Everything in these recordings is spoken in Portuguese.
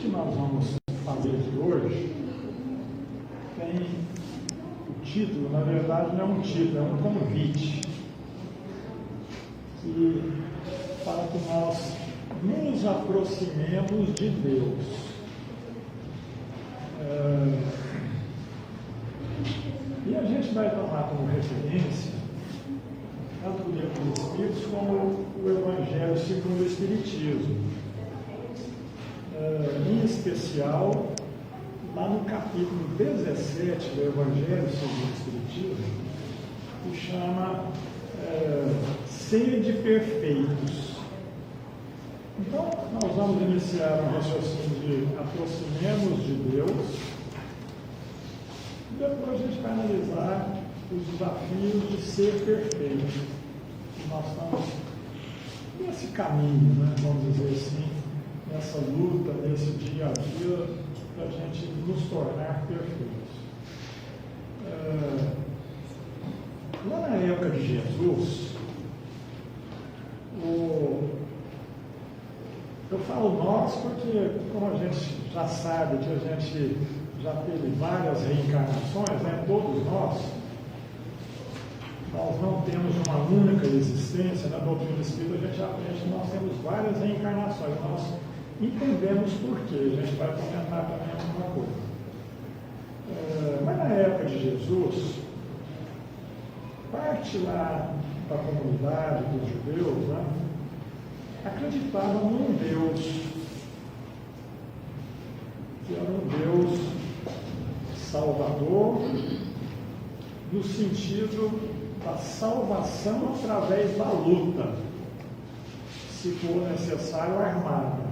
que nós vamos fazer aqui hoje tem o título, na verdade não é um título, é um convite. Para que nós nos aproximemos de Deus. E a gente vai tomar como referência tanto o Livro dos Espíritos como o Evangelho segundo o Espiritismo. Em especial, lá no capítulo 17 do Evangelho segundo o Espiritismo, que chama Sede Perfeitos. Então, nós vamos iniciar um raciocínio de aproximemos de Deus, e depois a gente vai analisar os desafios de ser perfeito. Nós estamos nesse caminho, né, vamos dizer assim, nessa luta, nesse dia a dia, para a gente nos tornar perfeitos. Lá na época de Jesus, eu falo nós porque, como a gente já sabe que a gente já teve várias reencarnações, né, todos nós não temos uma única existência. Na doutrina espírita a gente aprende que nós temos várias reencarnações, nós entendemos por quê, a gente vai comentar também alguma coisa. Mas na época de Jesus, parte lá da comunidade dos judeus, né, acreditavam num Deus, que era um Deus salvador, no sentido da salvação através da luta, se for necessário, armada.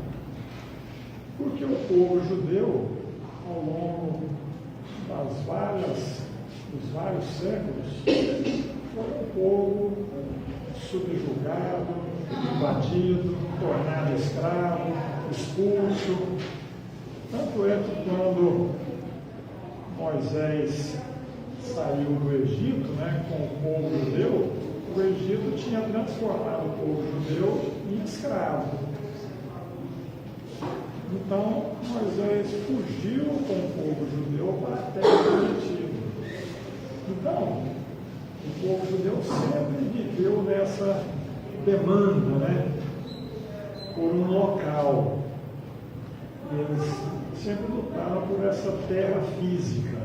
Porque o povo judeu, ao longo dos vários séculos, foi um povo subjugado, invadido, tornado escravo, expulso. Tanto é que quando Moisés saiu do Egito, né, com o povo judeu, o Egito tinha transformado o povo judeu em escravo. Então, Moisés fugiu com o povo judeu para a terra prometida. Então, o povo judeu sempre viveu nessa demanda, né, por um local. Eles sempre lutaram por essa terra física,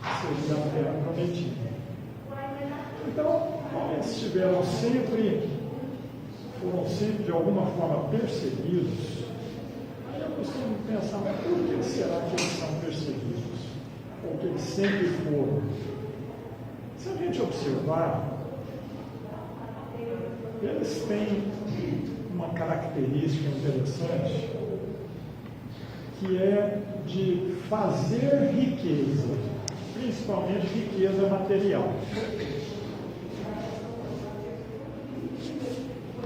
que seria a terra prometida. Então, eles foram sempre de alguma forma perseguidos. Aí eu costumo pensar, mas por que será que eles são perseguidos? Ou que eles sempre foram? Se a gente observar, eles têm uma característica interessante, que é de fazer riqueza, principalmente riqueza material.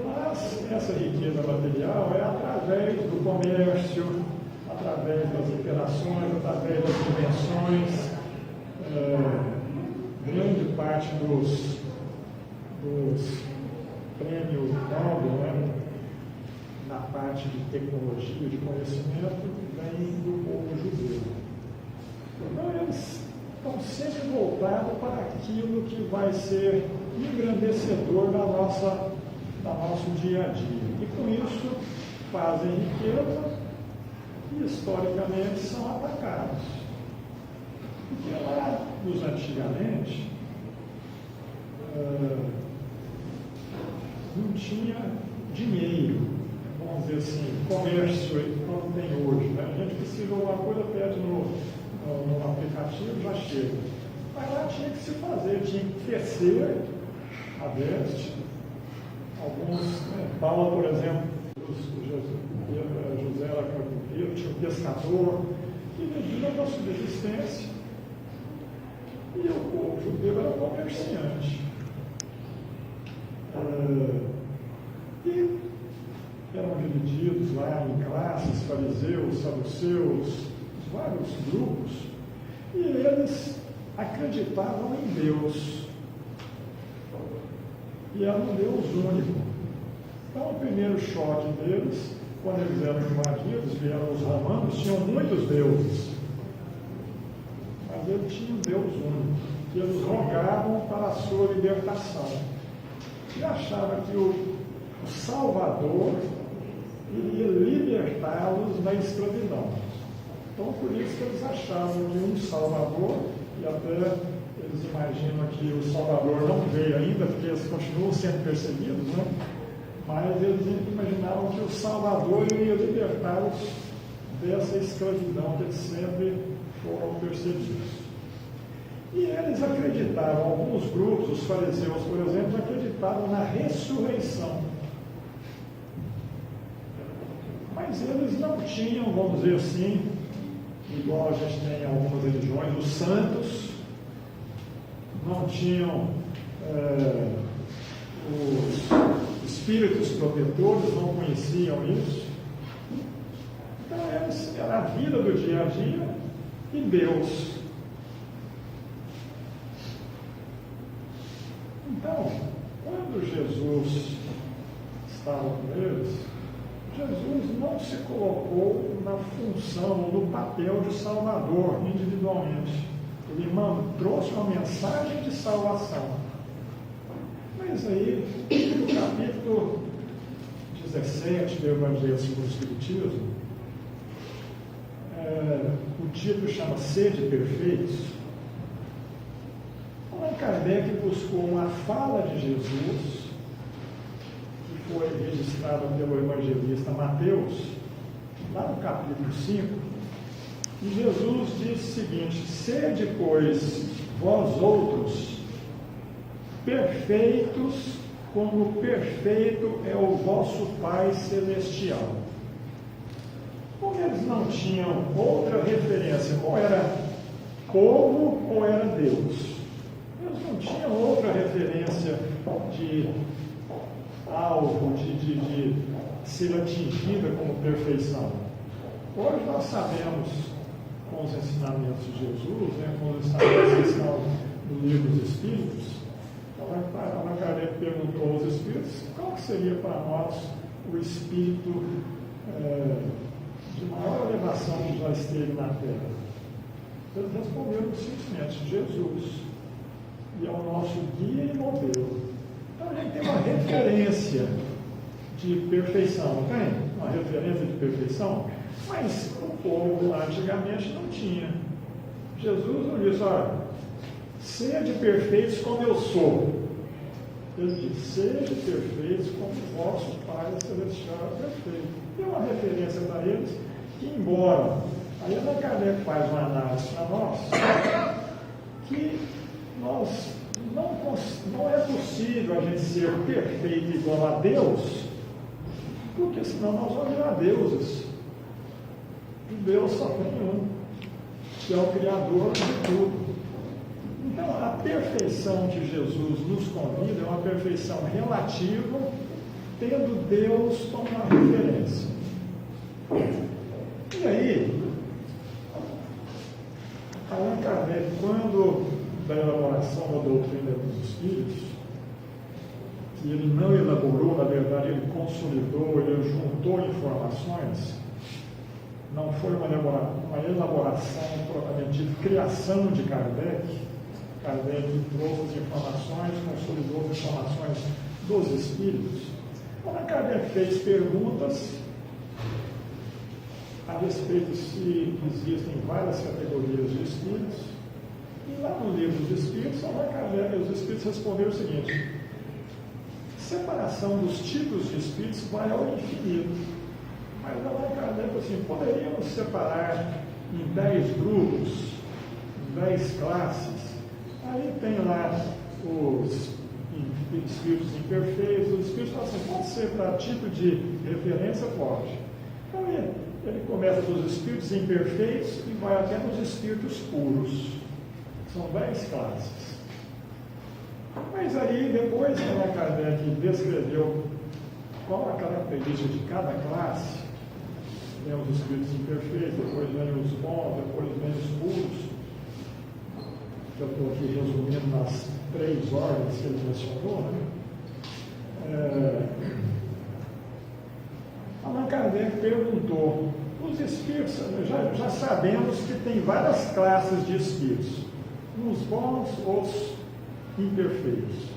Mas essa riqueza material é através do comércio, através das operações, através das invenções. Grande parte dos prêmios Nobel, né, na parte de tecnologia, de conhecimento, vem do povo judeu. Então, eles estão sempre voltados para aquilo que vai ser engrandecedor do nosso dia a dia. E com isso, fazem riqueza e, historicamente, são atacados. Porque lá, nos antigamente, não tinha dinheiro, vamos dizer assim, comércio como tem hoje, né? A gente precisa de alguma coisa, pede no aplicativo, já chega. Mas lá tinha que se fazer, tinha que tecer a veste. Alguns, Paula, por exemplo, José era carpinteiro, tinha um pescador, que vivia da subsistência. E o povo judeu era comerciante. E eram divididos lá em classes, fariseus, saduceus, vários grupos, e eles acreditavam em Deus. E era um Deus único. Então, o primeiro choque deles quando eles eram invadidos, vieram os romanos, tinham muitos deuses. Mas eles tinham um Deus único, que eles rogavam para a sua libertação. E achavam que o Salvador iria libertá-los da escravidão. Então, por isso que eles achavam que um Salvador, e até eles imaginam que o Salvador não veio ainda, porque eles continuam sendo perseguidos, né? Mas eles imaginavam que o Salvador iria libertá-los dessa escravidão que eles sempre foram perseguidos. E eles acreditavam, alguns grupos, os fariseus, por exemplo, acreditavam na ressurreição. Mas eles não tinham, vamos dizer assim, igual a gente tem em algumas religiões, os santos, não tinham os espíritos protetores, não conheciam isso. Então, era a vida do dia a dia e Deus. Então, quando Jesus estava com eles, Jesus não se colocou na função ou no papel de Salvador individualmente. Ele trouxe uma mensagem de salvação. Mas aí, no capítulo 17 do Evangelho segundo o Espiritismo, o título chama Sede Perfeitos. Allan Kardec buscou uma fala de Jesus, que foi registrada pelo evangelista Mateus, lá no capítulo 5, e Jesus disse o seguinte: sede, pois, vós outros, perfeitos, como perfeito é o vosso Pai Celestial. Como eles não tinham outra referência, ou era povo ou era Deus. Eles não tinham outra referência de algo, de ser atingida como perfeição. Hoje nós sabemos, com os ensinamentos de Jesus, com os ensinamentos que estão no livro dos Espíritos, Allan Kardec perguntou aos Espíritos qual seria para nós o Espírito de maior elevação que já esteve na Terra. Eles responderam simplesmente: Jesus. E é o nosso guia e modelo. Então a gente tem uma referência de perfeição, não tem? Uma referência de perfeição, mas o povo lá antigamente não tinha. Jesus não disse: olha, sede perfeitos como eu sou. Ele disse: sede perfeitos como o vosso Pai Celestial é perfeito. Tem uma referência para eles que, embora aí Allan Kardec faz uma análise para nós, que não é possível a gente ser perfeito igual a Deus, porque senão nós vamos virar deuses. E Deus só tem um, que é o Criador de tudo. Então, a perfeição que Jesus nos convida é uma perfeição relativa, tendo Deus como uma referência. E aí, Allan Kardec, quando da elaboração da doutrina dos Espíritos, que ele não elaborou, na verdade ele consolidou, ele juntou informações, não foi uma elaboração propriamente de criação de Kardec. Kardec trouxe as informações, consolidou as informações dos Espíritos. Allan Kardec fez perguntas a respeito se existem várias categorias de Espíritos. E lá no livro dos Espíritos, Allan Kardec, os Espíritos responderam o seguinte: separação dos tipos de Espíritos vai ao infinito. Mas Allan Kardec, assim, poderíamos separar em 10 grupos, em 10 classes. Aí tem lá os Espíritos imperfeitos. Os Espíritos falam assim: pode ser para tipo de referência? Pode. Então ele começa dos Espíritos imperfeitos e vai até nos Espíritos puros. São 10 classes. Mas aí, depois que Allan Kardec descreveu qual a característica de cada classe, tem os espíritos imperfeitos, depois vem os bons, depois vem os puros, que eu estou aqui resumindo nas 3 ordens que ele mencionou, né? Allan Kardec perguntou, os espíritos, já sabemos que tem várias classes de espíritos, uns bons, outros imperfeitos.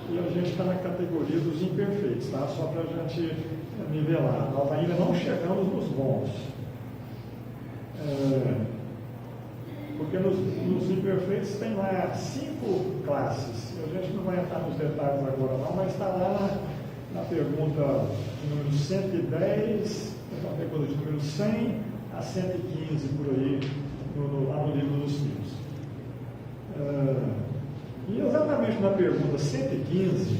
E a gente está na categoria dos imperfeitos, tá? Só para a gente nivelar. Nós ainda não chegamos nos bons. Porque nos imperfeitos tem lá 5 classes. A gente não vai entrar nos detalhes agora não, mas está lá na pergunta de número 110, na pergunta de número 100 a 115, por aí, lá no livro dos Espíritos. E exatamente na pergunta 115,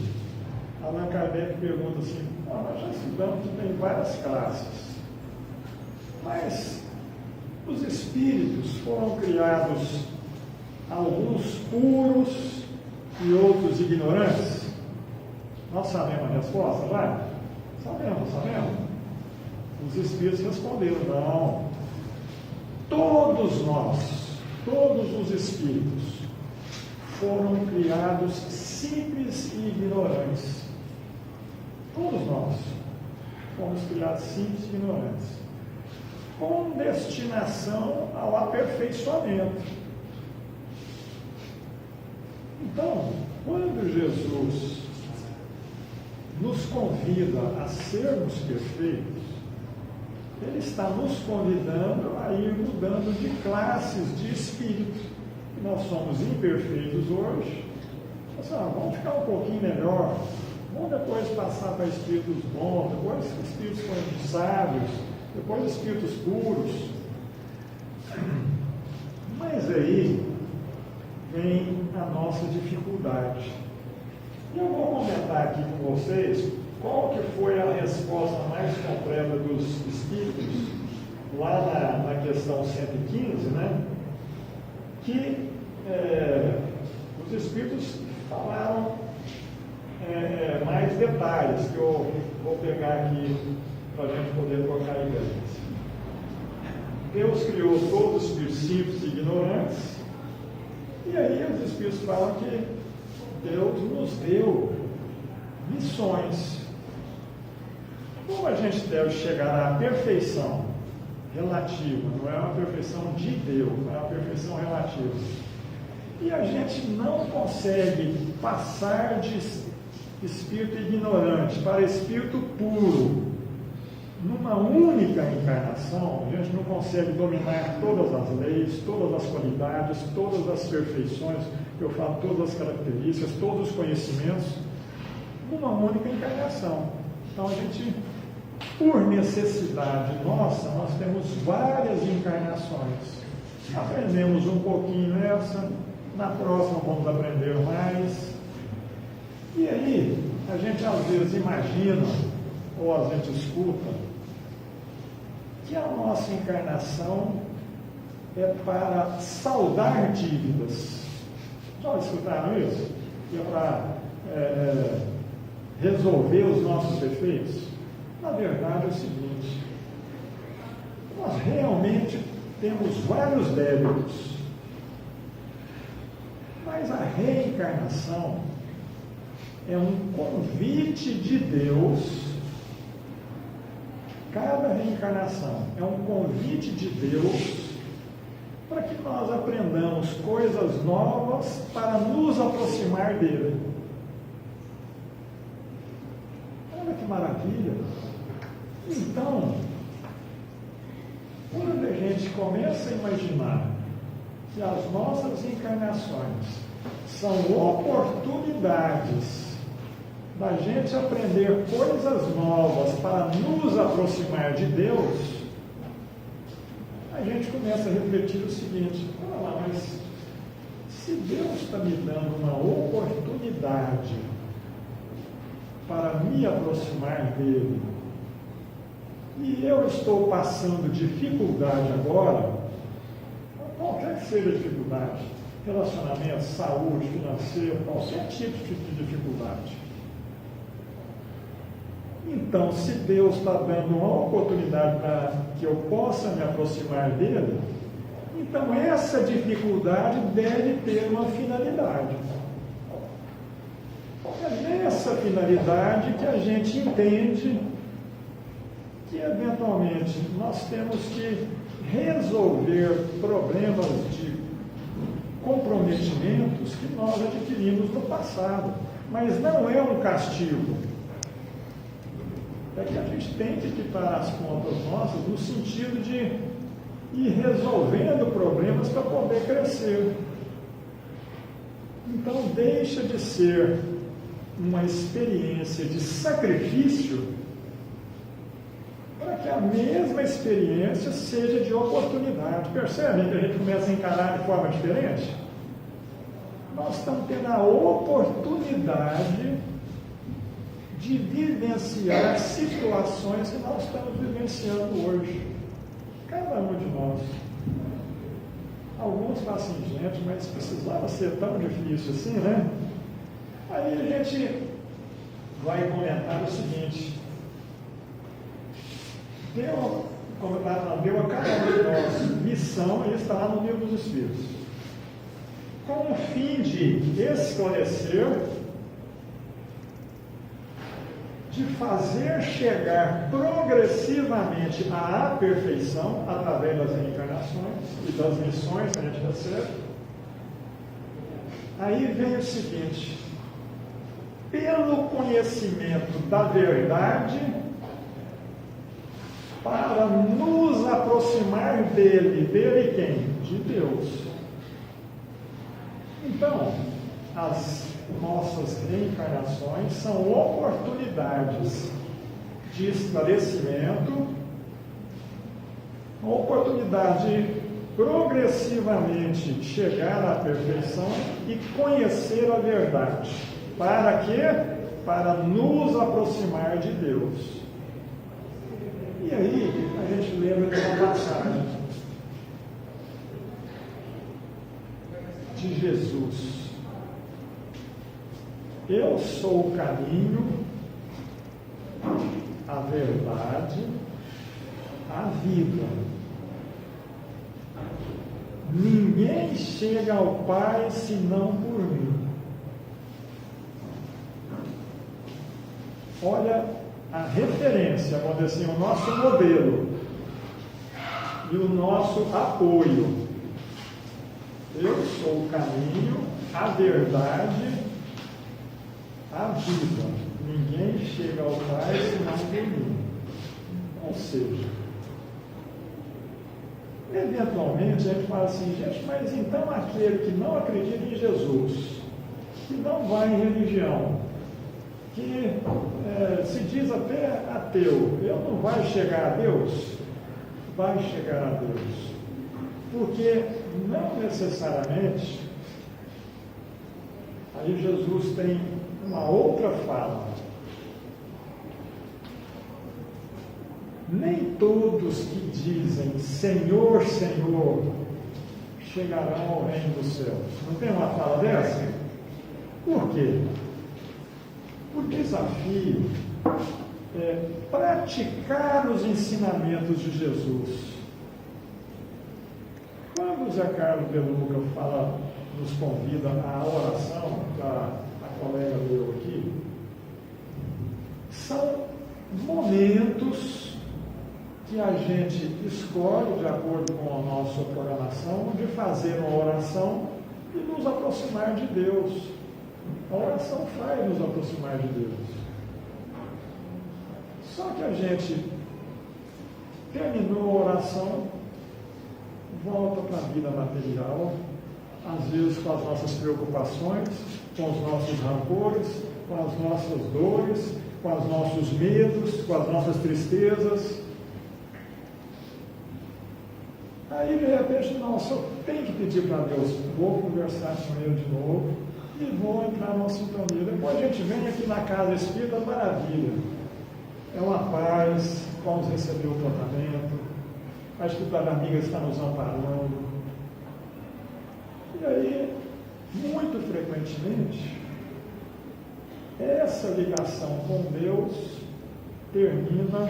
Allan Kardec pergunta assim, nós já estudamos que tem várias classes, mas os espíritos foram criados alguns puros e outros ignorantes? Nós sabemos a resposta, já? Sabemos. Os espíritos responderam, não. Todos nós, todos os espíritos, foram criados simples e ignorantes. Todos nós fomos criados simples e ignorantes, com destinação ao aperfeiçoamento. Então, quando Jesus nos convida a sermos perfeitos, Ele está nos convidando a ir mudando de classes de espírito. Nós somos imperfeitos hoje, mas, vamos ficar um pouquinho melhor, vamos depois passar para espíritos bons, depois espíritos sábios, depois espíritos puros. Mas aí vem a nossa dificuldade. E eu vou comentar aqui com vocês qual que foi a resposta mais completa dos espíritos, lá na questão 115, né? Que os espíritos falaram mais detalhes, que eu vou pegar aqui para a gente poder trocar ideias. Deus criou todos os espíritos simples e ignorantes, e aí os espíritos falam que Deus nos deu missões. Como a gente deve chegar à perfeição relativa, não é uma perfeição de Deus, não é uma perfeição relativa. E a gente não consegue passar de espírito ignorante para espírito puro numa única encarnação. A gente não consegue dominar todas as leis, todas as qualidades, todas as perfeições, eu falo todas as características, todos os conhecimentos, numa única encarnação. Então a gente, por necessidade nossa, nós temos várias encarnações. Aprendemos um pouquinho nessa, na próxima vamos aprender mais. E aí, a gente às vezes imagina, ou a gente escuta, que a nossa encarnação é para saldar dívidas. Já escutaram isso? Que é para resolver os nossos defeitos? Na verdade é o seguinte, nós realmente temos vários débitos, mas a reencarnação é um convite de Deus. Cada reencarnação é um convite de Deus para que nós aprendamos coisas novas para nos aproximar dele. Olha que maravilha! Então, quando a gente começa a imaginar que as nossas encarnações são oportunidades da gente aprender coisas novas para nos aproximar de Deus, a gente começa a refletir o seguinte: olha lá, mas se Deus está me dando uma oportunidade para me aproximar dele, e eu estou passando dificuldade agora, qualquer que seja a dificuldade, relacionamento, saúde, financeiro, qualquer tipo de dificuldade. Então, se Deus está dando uma oportunidade para que eu possa me aproximar dele, então essa dificuldade deve ter uma finalidade. É nessa finalidade que a gente entende que eventualmente nós temos que resolver problemas de comprometimentos que nós adquirimos no passado, mas não é um castigo. É que a gente tem que quitar as contas nossas no sentido de ir resolvendo problemas para poder crescer. Então deixa de ser uma experiência de sacrifício para que a mesma experiência seja de oportunidade. Percebem que a gente começa a encarar de forma diferente? Nós estamos tendo a oportunidade de vivenciar situações que nós estamos vivenciando hoje. Cada um de nós. Alguns falam assim, gente, mas precisava ser tão difícil assim, né? Aí a gente vai comentar o seguinte: como eu estava falando, deu a cada um de nós missão, e está lá no Livro dos Espíritos, com o fim de esclarecer, de fazer chegar progressivamente à perfeição através das reencarnações e das missões que a gente recebe. Aí vem o seguinte: pelo conhecimento da verdade, para nos aproximar dele. Dele quem? De Deus. Então, as nossas reencarnações são oportunidades de esclarecimento, uma oportunidade de progressivamente chegar à perfeição e conhecer a verdade. Para quê? Para nos aproximar de Deus. E aí, a gente lembra de uma passagem de Jesus. Eu sou o caminho, a verdade, a vida. Ninguém chega ao Pai senão por mim. Olha a referência, vamos dizer assim, o nosso modelo e o nosso apoio. Eu sou o caminho, a verdade, a vida. Ninguém chega ao Pai senão por mim. Ou seja, eventualmente a gente fala assim, gente, mas então aquele que não acredita em Jesus, que não vai em religião, que se diz até ateu, ele não vai chegar a Deus? Vai chegar a Deus. Porque não necessariamente, aí Jesus tem uma outra fala. Nem todos que dizem Senhor, Senhor, chegarão ao reino dos céus. Não tem uma fala dessa? Por quê? O desafio é praticar os ensinamentos de Jesus. Quando o Zé Carlos de Luca nos convida à oração, a colega leu aqui, são momentos que a gente escolhe, de acordo com a nossa programação, de fazer uma oração e nos aproximar de Deus. A oração faz nos aproximar de Deus. Só que a gente terminou a oração, volta para a vida material, às vezes com as nossas preocupações, com os nossos rancores, com as nossas dores, com os nossos medos, com as nossas tristezas. Aí, de repente, nossa, eu tenho que pedir para Deus, vou conversar com Ele de novo e vou entrar numa sintonia. Depois a gente vem aqui na casa espírita, maravilha. É uma paz, vamos receber o tratamento, a espiritualidade amiga está nos amparando. E aí, muito frequentemente, essa ligação com Deus termina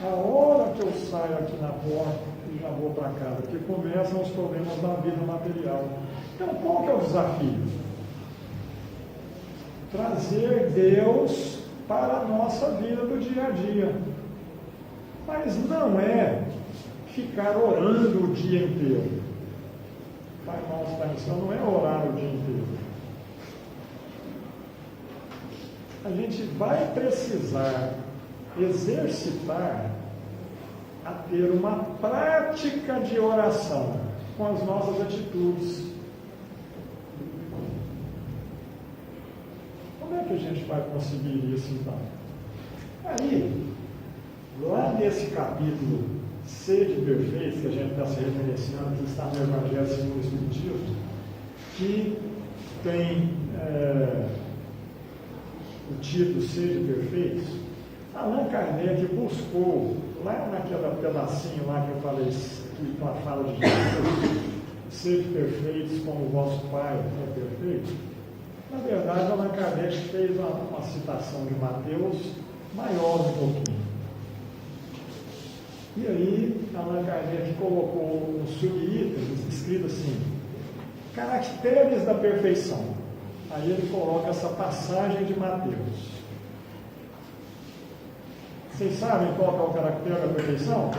a hora que eu saio aqui na porta e já vou para casa, porque começam os problemas da vida material. Então, qual que é o desafio? Trazer Deus para a nossa vida do dia a dia. Mas não é ficar orando o dia inteiro. Pai, nossa, a missão não é orar o dia inteiro. A gente vai precisar exercitar a ter uma prática de oração com as nossas atitudes. Como é que a gente vai conseguir isso então? Aí, lá nesse capítulo Sede Perfeitos, que a gente está se referenciando, que está no Evangelho segundo o Espiritismo, que tem o título Sede Perfeitos, Allan Kardec buscou, lá naquele pedacinho lá que eu falei, que fala de Jesus, sede perfeitos como o vosso Pai é perfeito. Na verdade, Allan Kardec fez uma citação de Mateus maior um pouquinho. E aí, Allan Kardec colocou um subitem escrito assim, caracteres da perfeição. Aí ele coloca essa passagem de Mateus. Vocês sabem qual é o caractere da perfeição?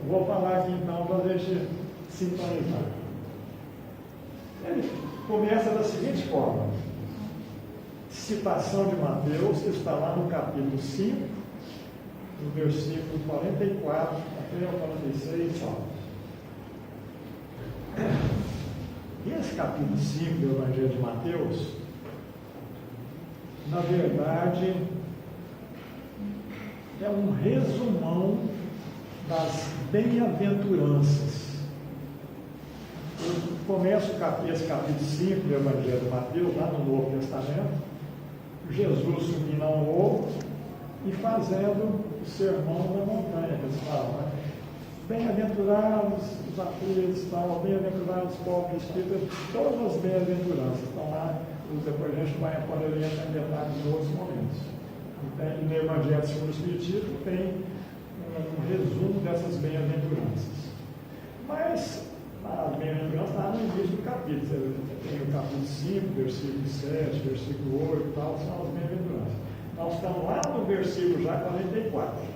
Vou falar aqui então para a gente sintonizar. Ele começa da seguinte forma. Citação de Mateus, está lá no capítulo 5, no versículo 44 até o 46, ó. E esse capítulo 5 do Evangelho de Mateus, na verdade, é um resumão das bem-aventuranças. Eu começo esse capítulo 5 do Evangelho de Mateus, lá no Novo Testamento, Jesus subindo ao morro e fazendo o sermão da montanha, que eles falam, né? Bem-aventurados os aflitos, bem-aventurados os pobres espíritos, todas as bem-aventuranças estão lá, depois a gente vai poder entrar em detalhes em outros momentos. E no Evangelho segundo o Espiritismo tem um resumo dessas bem-aventuranças. Mas as bem-aventuranças está no início do capítulo. Tem o capítulo 5, versículo 7, versículo 8 e tal, são as bem-aventuranças. Nós estamos lá no versículo já 44.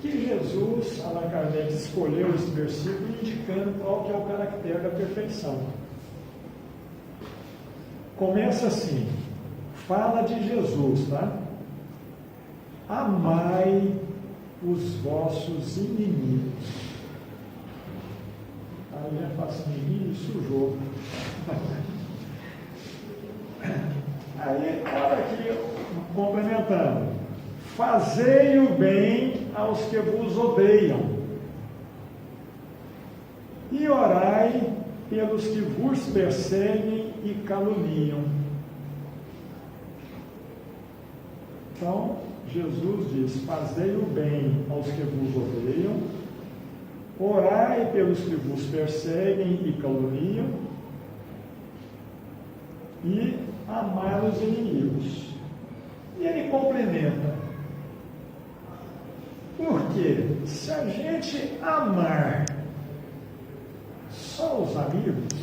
Que Jesus, Allan Kardec, escolheu esse versículo indicando qual que é o caractere da perfeição. Começa assim, fala de Jesus, tá? Amai os vossos inimigos. Aí já fala assim, inimigo sujou. Aí, olha aqui, complementando. Fazei o bem aos que vos odeiam, e orai pelos que vos perseguem e caluniam. Então, Jesus diz, fazei o bem aos que vos odeiam, orai pelos que vos perseguem e caluniam, e amai os inimigos. E ele complementa, porque se a gente amar só os amigos,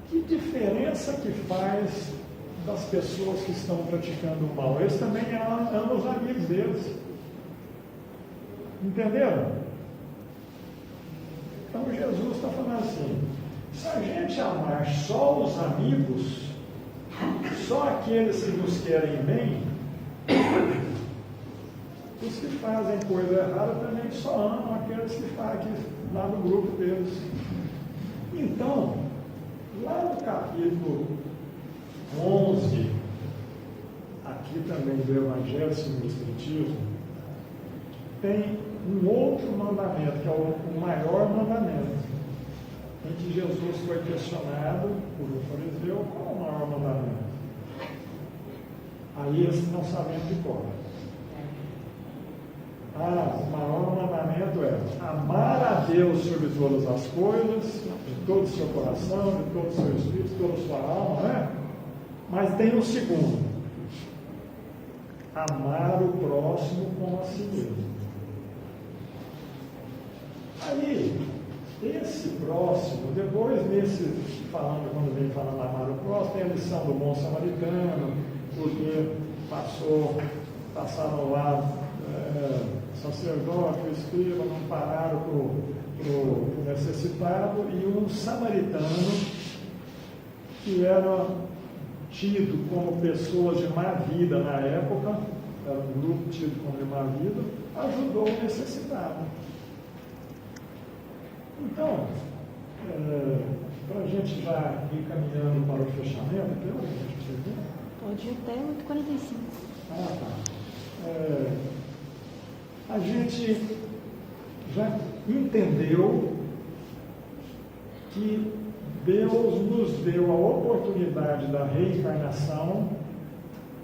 que diferença que faz das pessoas que estão praticando o mal? Eles também amam os amigos deles. Entenderam? Então Jesus está falando assim, se a gente amar só os amigos, só aqueles que nos querem bem, os que fazem coisa errada também só amam aqueles que fazem lá no grupo deles. Então, lá no capítulo 11, aqui também do Evangelho segundo o Espiritismo, tem um outro mandamento, que é o maior mandamento, em que Jesus foi questionado por um fariseu, qual é o maior mandamento? Aí eles não sabem de cor. O maior mandamento é amar a Deus sobre todas as coisas, de todo o seu coração, de todo o seu espírito, de toda a sua alma, né? Mas tem o segundo, amar o próximo como a si mesmo. Aí, esse próximo, depois quando vem falando amar o próximo, tem a lição do bom samaritano, porque passaram lá sacerdote, o escriba, não pararam para o necessitado, e um samaritano, que era tido como pessoas de má vida na época, era um grupo tido como de má vida, ajudou o necessitado. Então, para a gente já ir caminhando para o fechamento, que hora a gente precisa ver? Pode ir até 8h45. Ah, tá. A gente já entendeu que Deus nos deu a oportunidade da reencarnação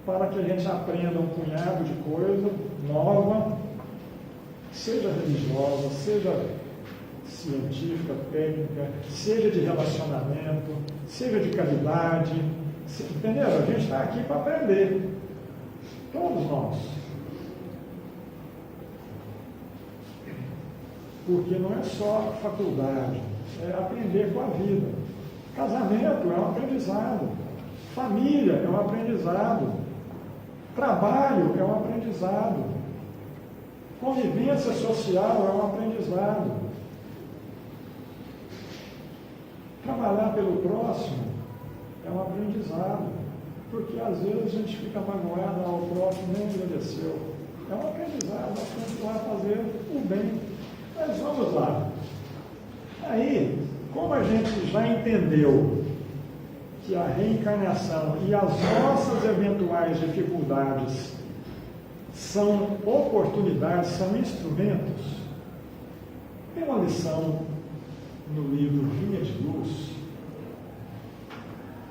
para que a gente aprenda um punhado de coisa nova, seja religiosa, seja científica, técnica, seja de relacionamento, seja de caridade, entendeu? A gente está aqui para aprender, todos nós. Porque não é só faculdade, é aprender com a vida. Casamento é um aprendizado, família é um aprendizado, trabalho é um aprendizado, convivência social é um aprendizado, trabalhar pelo próximo é um aprendizado, porque às vezes a gente fica magoado, o próximo nem agradeceu. É um aprendizado, nós temos que lá fazer o bem. Mas vamos lá. Aí, como a gente já entendeu que a reencarnação e as nossas eventuais dificuldades são oportunidades, são instrumentos, tem uma lição no livro Vinha de Luz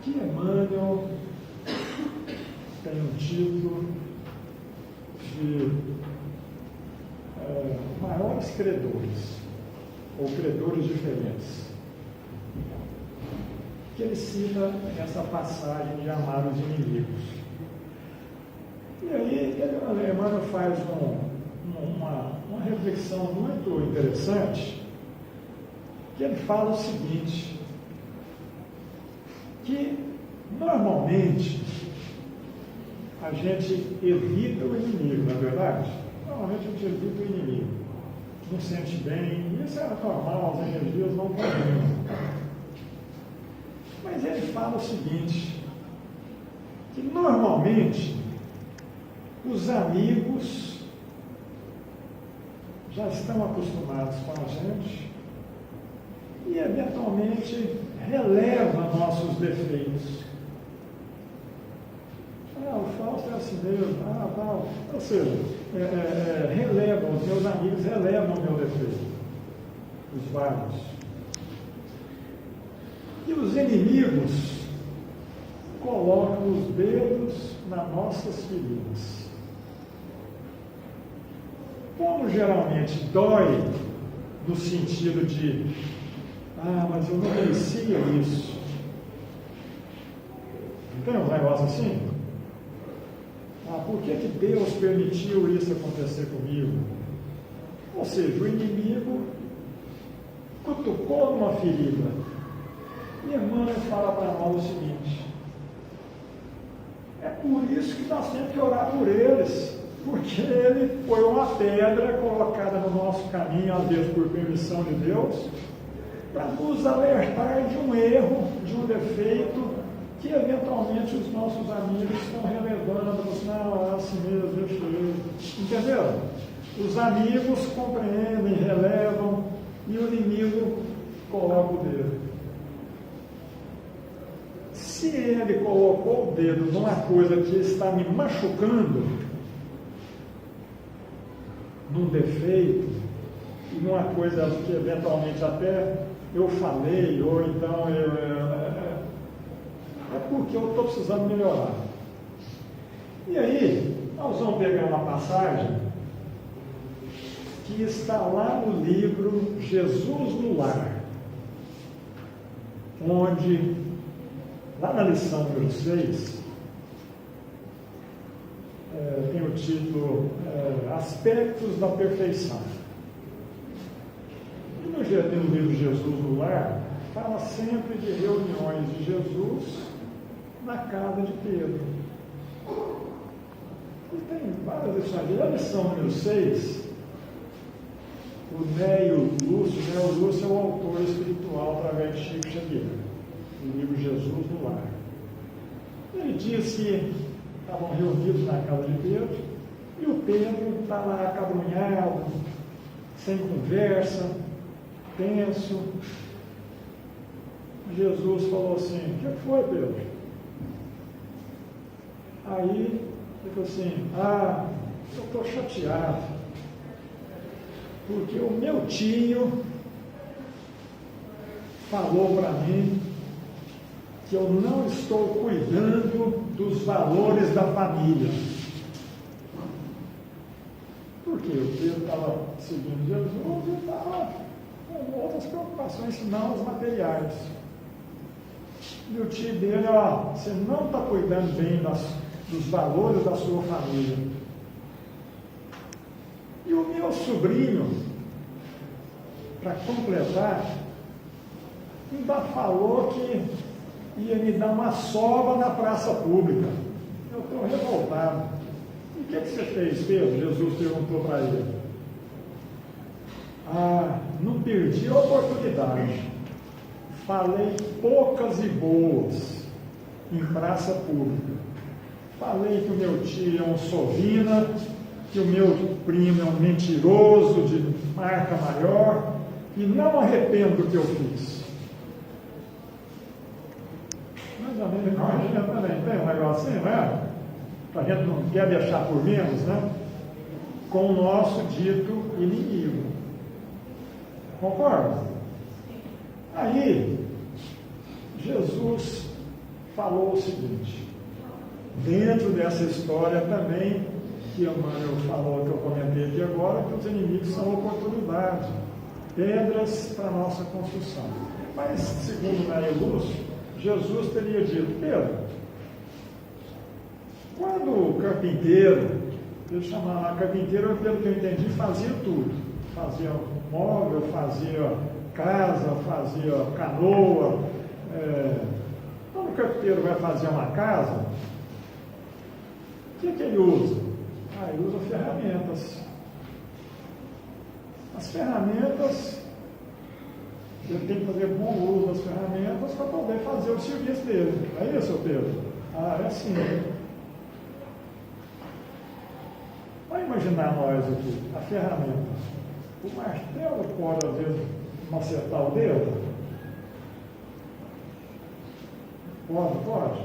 que Emmanuel tem um título de maiores credores, ou credores diferentes, que ele cita essa passagem de amar os inimigos. E aí Emmanuel faz uma reflexão muito interessante, que ele fala o seguinte, que normalmente a gente evita o inimigo, não é verdade? Normalmente a gente evita o inimigo, não sente bem, isso é normal, as energias não combinam. Mas ele fala o seguinte, que normalmente os amigos já estão acostumados com a gente e eventualmente relevam nossos defeitos. O Fausto é assim mesmo, tal. Ou seja, relevam, os meus amigos relevam o meu defeito, os vários. E os inimigos colocam os dedos nas nossas feridas. Como geralmente dói no sentido de, mas eu não merecia isso. Não tem um negócio assim? Por que Deus permitiu isso acontecer comigo? Ou seja, o inimigo cutucou numa ferida. E Emmanuel fala para nós o seguinte, é por isso que nós temos que orar por eles, porque ele foi uma pedra colocada no nosso caminho, às vezes por permissão de Deus, para nos alertar de um erro, de um defeito, que eventualmente os nossos amigos estão relevando, não, assim mesmo, deixa eu. Entenderam? Os amigos compreendem, relevam, e o inimigo coloca o dedo. Se ele colocou o dedo numa coisa que está me machucando, num defeito, e numa coisa que eventualmente até eu falei, ou então é porque eu estou precisando melhorar. E aí, nós vamos pegar uma passagem que está lá no livro Jesus no Lar, onde, lá na lição número 6, tem o título Aspectos da Perfeição. E no livro Jesus no Lar, fala sempre de reuniões de Jesus na casa de Pedro. E tem várias lições. A lição número 6, o Neo Lúcio é o autor espiritual através de Chico Xavier, do livro Jesus no Lar. Ele diz que estavam reunidos na casa de Pedro, e o Pedro está lá acabrunhado, sem conversa, tenso. Jesus falou assim: o que foi, Pedro? Aí ele falou assim: eu estou chateado, porque o meu tio falou para mim que eu não estou cuidando dos valores da família. Porque o Pedro estava seguindo Jesus e estava com outras preocupações, não as materiais. E o tio dele: você não está cuidando bem dos valores da sua família. E o meu sobrinho, para completar, ainda falou que ia me dar uma sova na praça pública. Eu estou revoltado. E o que você fez, Pedro? Jesus perguntou para ele. Não perdi a oportunidade. Falei poucas e boas em praça pública. Falei que o meu tio é um sovina, que o meu primo é um mentiroso de marca maior, e não arrependo do que eu fiz. Mais ou menos, a gente também tem um negocinho, né? A gente não quer deixar por menos, né? Com o nosso dito inimigo. Concorda? Aí, Jesus falou o seguinte, dentro dessa história também, que Emmanuel falou, que eu comentei aqui agora, que os inimigos são oportunidades, pedras para a nossa construção. Mas, segundo Maria Lúcio, Jesus teria dito: Pedro, quando o carpinteiro, ele chamava lá carpinteiro, pelo que eu entendi, fazia tudo. Fazia móvel, fazia casa, fazia canoa. Quando o carpinteiro vai fazer uma casa, o que ele usa? Ele usa ferramentas. As ferramentas, ele tem que fazer bom uso das ferramentas para poder fazer o serviço dele. É isso, Pedro? É assim. Vamos imaginar nós aqui, a ferramenta. O martelo pode, às vezes, macetar o dedo? Pode.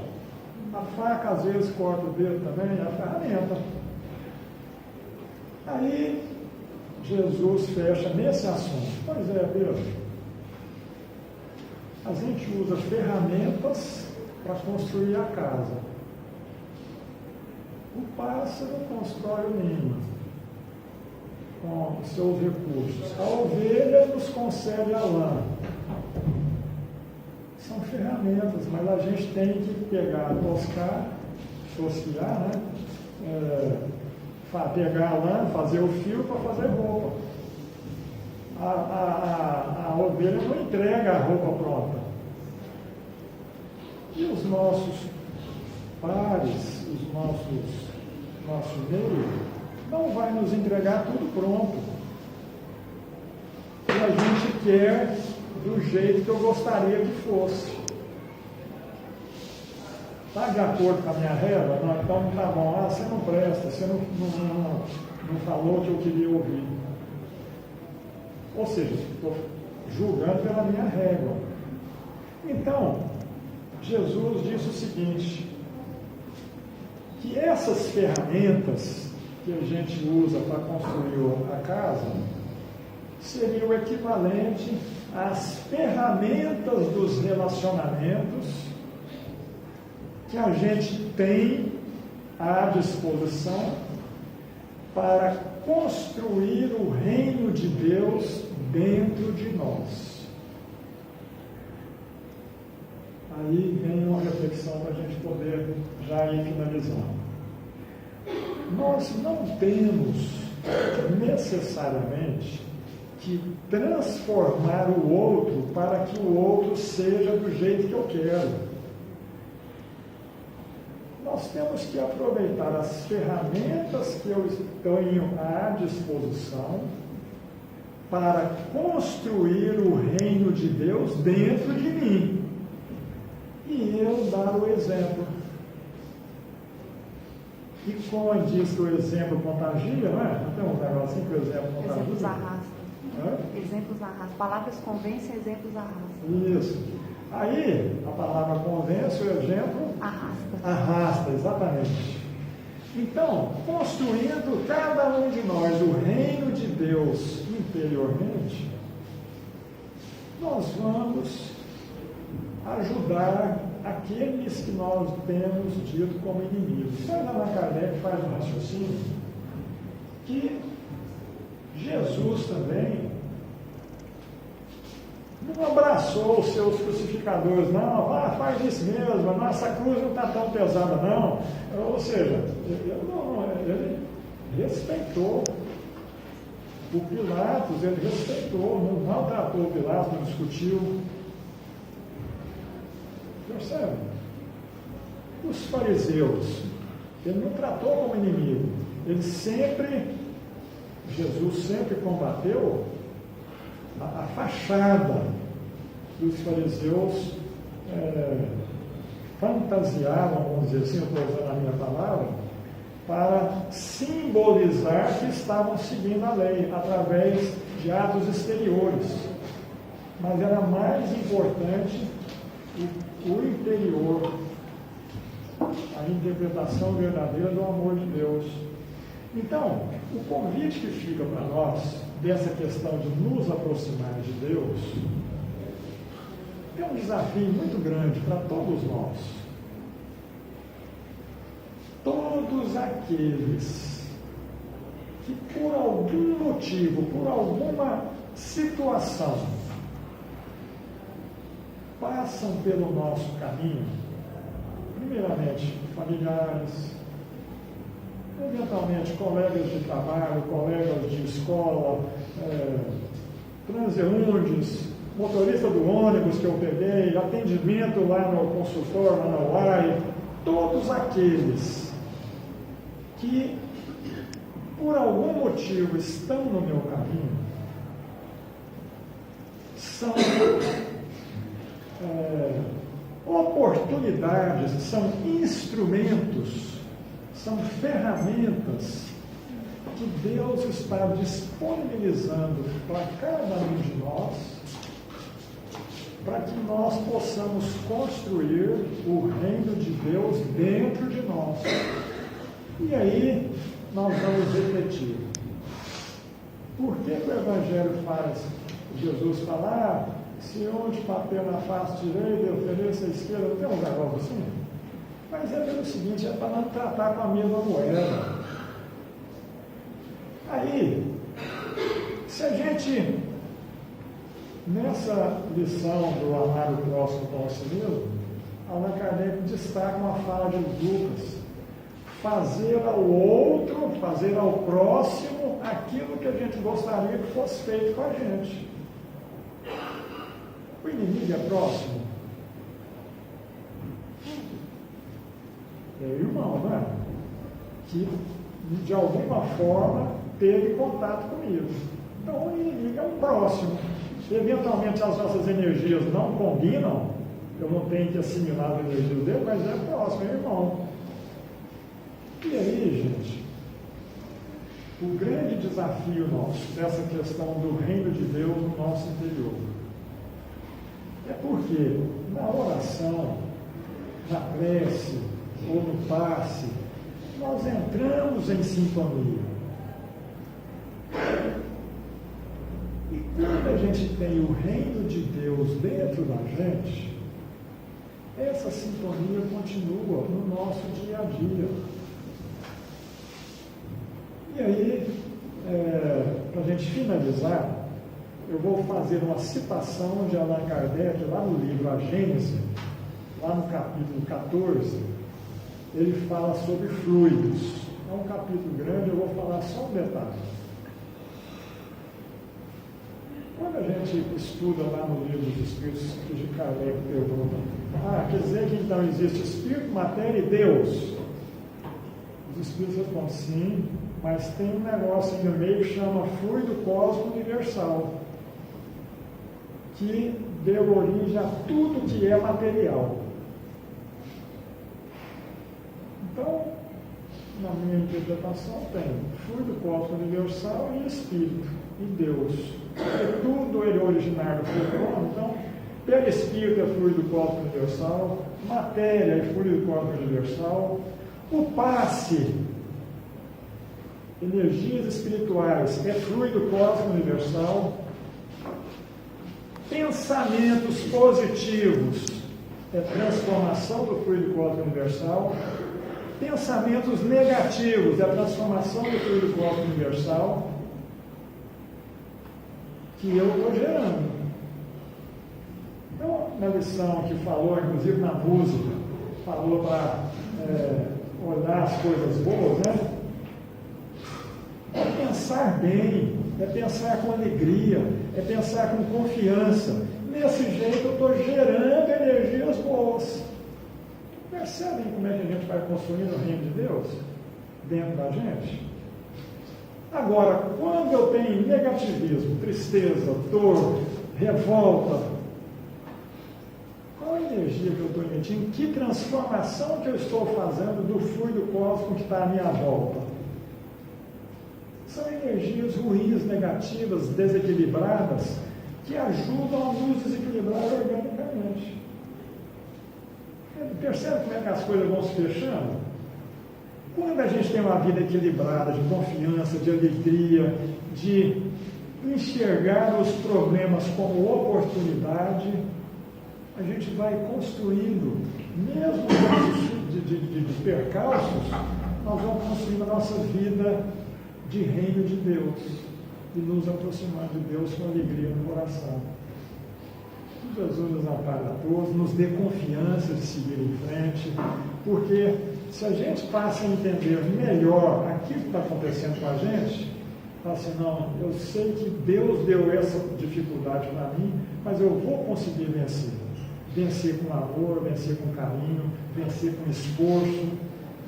A faca, às vezes, corta o dedo também, é a ferramenta. Aí, Jesus fecha nesse assunto. Pois é, Pedro. A gente usa ferramentas para construir a casa. O pássaro constrói o ninho com os seus recursos. A ovelha nos concede a lã. São ferramentas, mas a gente tem que pegar, tosquiar, né? Pegar a lã, fazer o fio para fazer roupa. A ovelha não entrega a roupa pronta. E os nossos pares, nosso meio, não vai nos entregar tudo pronto. E a gente quer do jeito que eu gostaria que fosse. Está de acordo com a minha regra? Não, então não está bom. Você não presta, você não falou o que eu queria ouvir. Ou seja, estou julgando pela minha régua. Então, Jesus disse o seguinte, que essas ferramentas que a gente usa para construir a casa seria o equivalente às ferramentas dos relacionamentos que a gente tem à disposição para construir o reino de Deus dentro de nós. Aí vem uma reflexão para a gente poder já ir finalizando. Nós não temos necessariamente que transformar o outro para que o outro seja do jeito que eu quero. nós temos que aproveitar as ferramentas que eu tenho à disposição para construir o reino de Deus dentro de mim. E eu dar o exemplo. E como diz que o exemplo contagia, não é? Não tem um negócio assim que o exemplo contagia? Exemplos arrastam. Exemplos arrastam. Palavras convencem, exemplos arrastam. Isso. Aí, a palavra convence, o exemplo arrasta. Arrasta, exatamente. Então, construindo cada um de nós o reino de Deus interiormente, nós vamos ajudar aqueles que nós temos dito como inimigos. Allan Kardec faz um raciocínio que Jesus também não abraçou os seus crucificadores, não, faz isso mesmo, nossa cruz não está tão pesada, não. Ou seja, ele respeitou o Pilatos, ele respeitou, não maltratou o Pilatos, não discutiu. Percebe? Os fariseus, ele não tratou como inimigo, Jesus sempre combateu a fachada dos fariseus fantasiavam, vamos dizer assim, eu estou usando a minha palavra, para simbolizar que estavam seguindo a lei através de atos exteriores. Mas era mais importante o interior, a interpretação verdadeira do amor de Deus. Então, o convite que fica para nós, dessa questão de nos aproximar de Deus, é um desafio muito grande para todos nós. Todos aqueles que por algum motivo, por alguma situação, passam pelo nosso caminho, primeiramente familiares, eventualmente colegas de trabalho, colegas de escola, transeuntes, motorista do ônibus que eu peguei, atendimento lá no consultório, lá na UAI, todos aqueles que por algum motivo estão no meu caminho, são oportunidades, são instrumentos, são ferramentas que Deus está disponibilizando para cada um de nós, para que nós possamos construir o reino de Deus dentro de nós. E aí, nós vamos repetir. Por que o Evangelho faz Jesus falar, se um de papel na face direita e ofereça à esquerda, não tem um negócio assim? Mas é pelo seguinte, é para não tratar com a mesma moeda. Aí, se a gente, nessa lição do amar o próximo como a si mesmo, Allan Kardec destaca uma fala de Lucas: fazer ao outro, fazer ao próximo aquilo que a gente gostaria que fosse feito com a gente. O inimigo é próximo. É o irmão, não é? Que de alguma forma teve contato comigo. Então o inimigo é um próximo. Eventualmente as nossas energias não combinam, eu não tenho que assimilar as energias dele, mas é próximo, é irmão. E aí, gente, o grande desafio nosso dessa questão do reino de Deus no nosso interior é porque na oração, na prece ou no passe, nós entramos em sintonia. E quando a gente tem o reino de Deus dentro da gente, essa sintonia continua no nosso dia a dia. E aí, para a gente finalizar, eu vou fazer uma citação de Allan Kardec, lá no livro A Gênese, lá no capítulo 14, ele fala sobre fluidos. É um capítulo grande, eu vou falar só um detalhe. Quando a gente estuda lá no livro dos Espíritos, que de Kardec pergunta, quer dizer que então existe Espírito, matéria e Deus? Os espíritos respondem, sim, mas tem um negócio aí no meio que chama fluido cósmico universal, que deu origem a tudo que é material. Então, na minha interpretação, tem fluido cósmico universal e espírito, e Deus. Porque tudo ele é originário do fluido, então, perispírito é fluido cósmico universal, matéria é fluido cósmico universal, o passe, energias espirituais, é fluido cósmico universal, pensamentos positivos, é transformação do fluido cósmico universal, pensamentos negativos, é a transformação do fluido cósmico universal, que eu estou gerando. Então, na lição que falou, inclusive na música, falou para olhar as coisas boas, né? É pensar bem, é pensar com alegria, é pensar com confiança. Nesse jeito eu estou gerando energias boas. Percebem como é que a gente vai construindo o reino de Deus dentro da gente? Agora, quando eu tenho negativismo, tristeza, dor, revolta, qual a energia que eu estou emitindo? Que transformação que eu estou fazendo do fluido cósmico que está à minha volta? São energias ruins, negativas, desequilibradas, que ajudam a nos desequilibrar organicamente. Percebe como é que as coisas vão se fechando? Quando a gente tem uma vida equilibrada, de confiança, de alegria, de enxergar os problemas como oportunidade, a gente vai construindo, mesmo de percalços, nós vamos construindo a nossa vida de reino de Deus e nos aproximando de Deus com alegria no coração. Que Jesus nos ampare a todos, nos dê confiança de seguir em frente, porque se a gente passa a entender melhor aquilo que está acontecendo com a gente, fala assim, não, eu sei que Deus deu essa dificuldade para mim, mas eu vou conseguir vencer. Vencer com amor, vencer com carinho, vencer com esforço,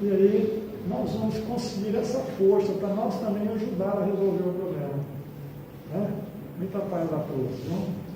e aí nós vamos conseguir essa força para nós também ajudar a resolver o problema. Né? Muita paz a todos. Não?